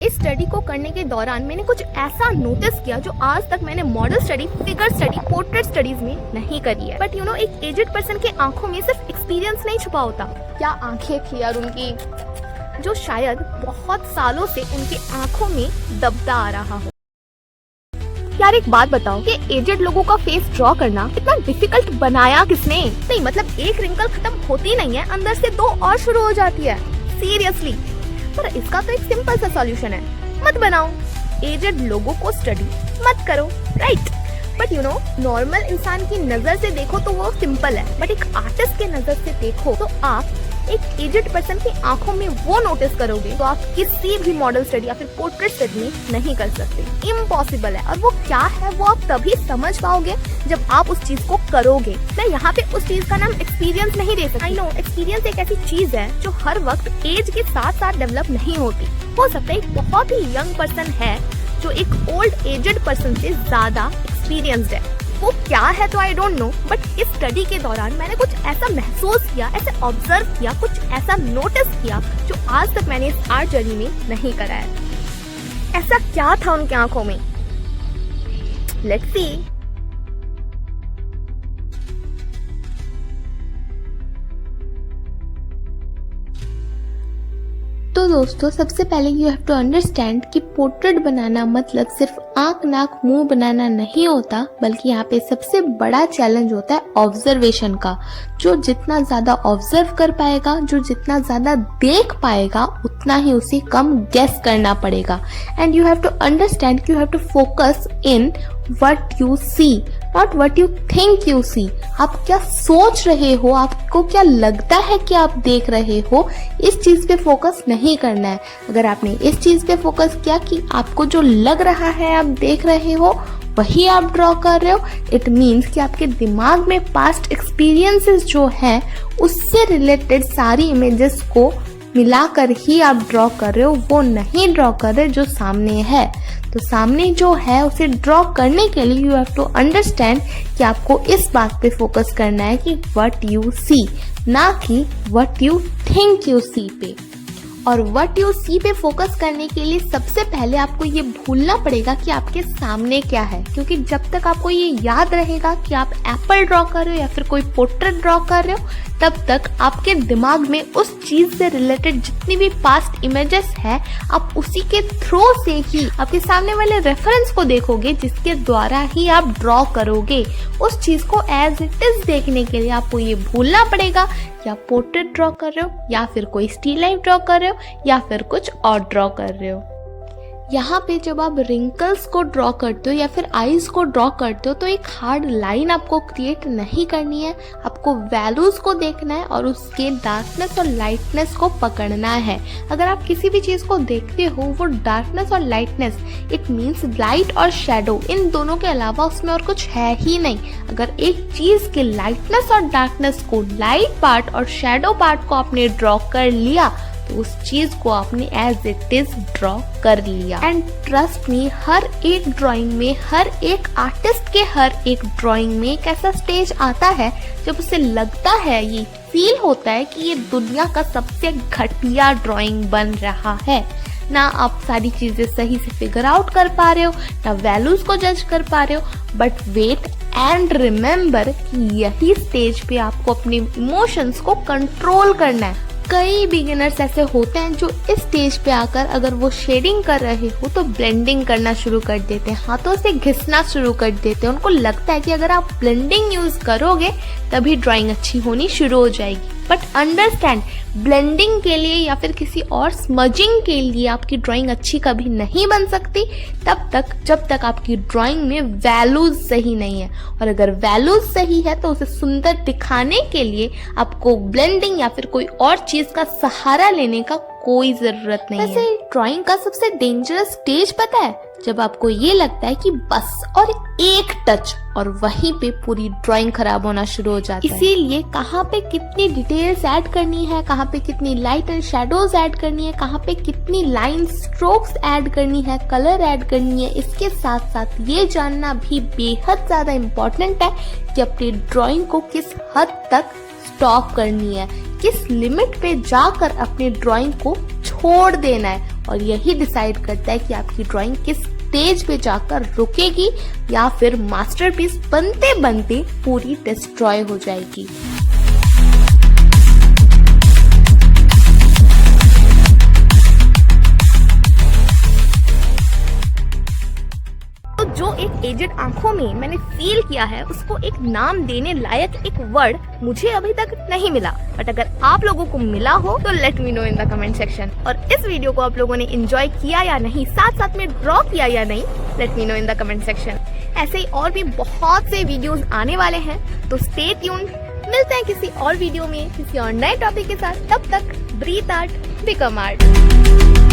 इस स्टडी को करने के दौरान मैंने कुछ ऐसा नोटिस किया जो आज तक मैंने model study, figure study, portrait studies में नहीं करी है। बट एक एजेड पर्सन के आंखों में सिर्फ एक्सपीरियंस नहीं छुपा होता। क्या आंखें थी यार उनकी, जो शायद बहुत सालों से उनके आंखों में दबता आ रहा हो। यार एक बात बताओ कि एजेड लोगों का फेस ड्रॉ करना इतना डिफिकल्ट बनाया किसने? नहीं मतलब एक रिंकल खत्म होती नहीं है, अंदर से दो और शुरू हो जाती है। सीरियसली, पर इसका तो एक सिंपल सा सॉल्यूशन है, मत बनाओ। एजेड लोगों को स्टडी मत करो, राइट? बट नॉर्मल इंसान की नजर से देखो तो वो सिंपल है, बट एक आर्टिस्ट के नजर से देखो तो आप एक एजेड पर्सन की आंखों में वो नोटिस करोगे तो आप किसी भी मॉडल स्टडी या फिर पोर्ट्रेट स्टडी में नहीं कर सकते। इम्पॉसिबल है। और वो क्या है वो आप तभी समझ पाओगे जब आप उस चीज को करोगे। मैं यहाँ पे उस चीज का नाम एक्सपीरियंस नहीं दे सकती। आई नो एक्सपीरियंस एक ऐसी चीज है जो हर वक्त एज के साथ साथ डेवलप नहीं होती। हो सकता है एक बहुत ही यंग पर्सन है जो एक ओल्ड एजेड पर्सन से ज्यादा एक्सपीरियंस्ड है। वो क्या है तो आई डोंट नो, बट इस स्टडी के दौरान मैंने कुछ ऐसा महसूस किया, ऐसे ऑब्जर्व किया, कुछ ऐसा नोटिस किया जो आज तक मैंने इस आर्ट जर्नी में नहीं करा है। ऐसा क्या था उनकी आंखों में? Let's see. तो दोस्तों सबसे पहले यू हैव टू अंडरस्टैंड कि पोर्ट्रेट बनाना मतलब सिर्फ आंख नाक मुंह बनाना नहीं होता, बल्कि यहाँ पे सबसे बड़ा चैलेंज होता है ऑब्जर्वेशन का। जो जितना ज्यादा ऑब्जर्व कर पाएगा, जो जितना ज्यादा देख पाएगा, उतना ही उसे कम गेस करना पड़ेगा। And you have to understand कि you have to focus in what you see, not what you think you see। आप क्या सोच रहे हो, आपको क्या लगता है कि आप देख रहे हो, इस चीज पे फोकस नहीं करना है। अगर आपने इस चीज पे फोकस किया कि आपको जो लग रहा है आप देख रहे हो वही आप ड्रॉ कर रहे हो, इट मीन्स कि आपके दिमाग में पास्ट एक्सपीरियंसेस जो है उससे रिलेटेड सारी इमेजेस को मिलाकर ही आप ड्रॉ कर रहे हो, वो नहीं ड्रॉ कर रहे जो सामने है। तो सामने जो है उसे ड्रॉ करने के लिए यू हैव टू अंडरस्टैंड कि आपको इस बात पे फोकस करना है कि व्हाट यू सी, ना कि what you think you see पे। और व्हाट यू सी पे फोकस करने के लिए सबसे पहले आपको ये भूलना पड़ेगा कि आपके सामने क्या है, क्योंकि जब तक आपको ये याद रहेगा कि आप एप्पल ड्रॉ कर रहे हो या फिर कोई पोर्ट्रेट ड्रॉ कर रहे हो, तब तक आपके दिमाग में उस चीज से रिलेटेड जितनी भी पास्ट इमेजेस है आप उसी के थ्रू से ही आपके सामने वाले रेफरेंस को देखोगे, जिसके द्वारा ही आप ड्रॉ करोगे। उस चीज को एज इट इज देखने के लिए आपको ये भूलना पड़ेगा कि आप पोर्ट्रेट ड्रॉ कर रहे हो या फिर कोई स्टिल लाइफ ड्रॉ कर रहे हो या फिर कुछ और ड्रॉ कर रहे हो। यहाँ पे जब आप रिंकल्स को ड्रॉ करते हो या फिर आईज को ड्रॉ करते हो तो एक हार्ड लाइन आपको क्रिएट नहीं करनी है, आपको वैल्यूज को देखना है और उसके डार्कनेस और लाइटनेस को पकड़ना है। अगर आप किसी भी चीज को देखते हो वो डार्कनेस और लाइटनेस, इट मीन्स लाइट और शेडो, इन दोनों के अलावा उसमें और कुछ है ही नहीं। अगर एक चीज के लाइटनेस और डार्कनेस को, लाइट पार्ट और शेडो पार्ट को आपने ड्रॉ कर लिया तो उस चीज को आपने एज इट इज ड्रॉ कर लिया। एंड ट्रस्ट मी, हर एक ड्राइंग में, हर एक आर्टिस्ट के हर एक ड्राइंग में एक ऐसा स्टेज आता है जब उसे लगता है, ये फील होता है कि ये दुनिया का सबसे घटिया ड्राइंग बन रहा है। ना आप सारी चीजें सही से फिगर आउट कर पा रहे हो, ना वैल्यूज को जज कर पा रहे हो, बट वेट एंड रिमेम्बर कि यही स्टेज पे आपको अपने इमोशंस को कंट्रोल करना है। कई बिगिनर्स ऐसे होते हैं जो इस स्टेज पे आकर अगर वो शेडिंग कर रहे हो तो ब्लेंडिंग करना शुरू कर देते हैं, हाथों से घिसना शुरू कर देते हैं। उनको लगता है कि अगर आप ब्लेंडिंग यूज करोगे तभी ड्राइंग अच्छी होनी शुरू हो जाएगी। बट अंडरस्टैंड, ब्लेंडिंग के लिए या फिर किसी और स्मजिंग के लिए आपकी ड्राइंग अच्छी कभी नहीं बन सकती तब तक जब तक आपकी ड्राइंग में वैल्यूज सही नहीं है। और अगर वैल्यूज सही है तो उसे सुंदर दिखाने के लिए आपको ब्लेंडिंग या फिर कोई और चीज का सहारा लेने का कोई जरूरत नहीं है। वैसे ड्राइंग का सबसे डेंजरस स्टेज पता है? जब आपको ये लगता है कि बस और एक टच और वहीं पे पूरी ड्राइंग खराब होना शुरू हो जाता है। इसीलिए कहाँ पे कितनी डिटेल्स ऐड करनी है, कहाँ पे कितनी लाइट एंड शेडोज ऐड करनी है, कहाँ पे कितनी लाइन स्ट्रोक्स ऐड करनी है, कलर ऐड करनी है, इसके साथ साथ ये जानना भी बेहद ज्यादा इम्पोर्टेंट है कि अपनी ड्राइंग को किस हद तक स्टॉप करनी है, किस लिमिट पे जाकर अपनी ड्राइंग को छोड़ देना है और यही डिसाइड करता है कि आपकी ड्राइंग किस स्टेज पे जाकर रुकेगी या फिर मास्टरपीस बनते बनते पूरी डिस्ट्रॉय हो जाएगी। तो जो एक एजेड आंखों में मैंने फील किया है उसको एक नाम देने लायक एक वर्ड मुझे अभी तक नहीं मिला, बट अगर आप लोगों को मिला हो तो let me know in the comment section. और इस वीडियो को आप लोगों ने एंजॉय किया या नहीं, साथ साथ में ड्रॉ किया या नहीं, let me know in the comment section. ऐसे ही और भी बहुत से वीडियोस आने वाले हैं, तो स्टे ट्यून्ड। मिलते हैं किसी और वीडियो में किसी और नए टॉपिक के साथ। तब तक ब्रीथ आर्ट बिकम आर्ट।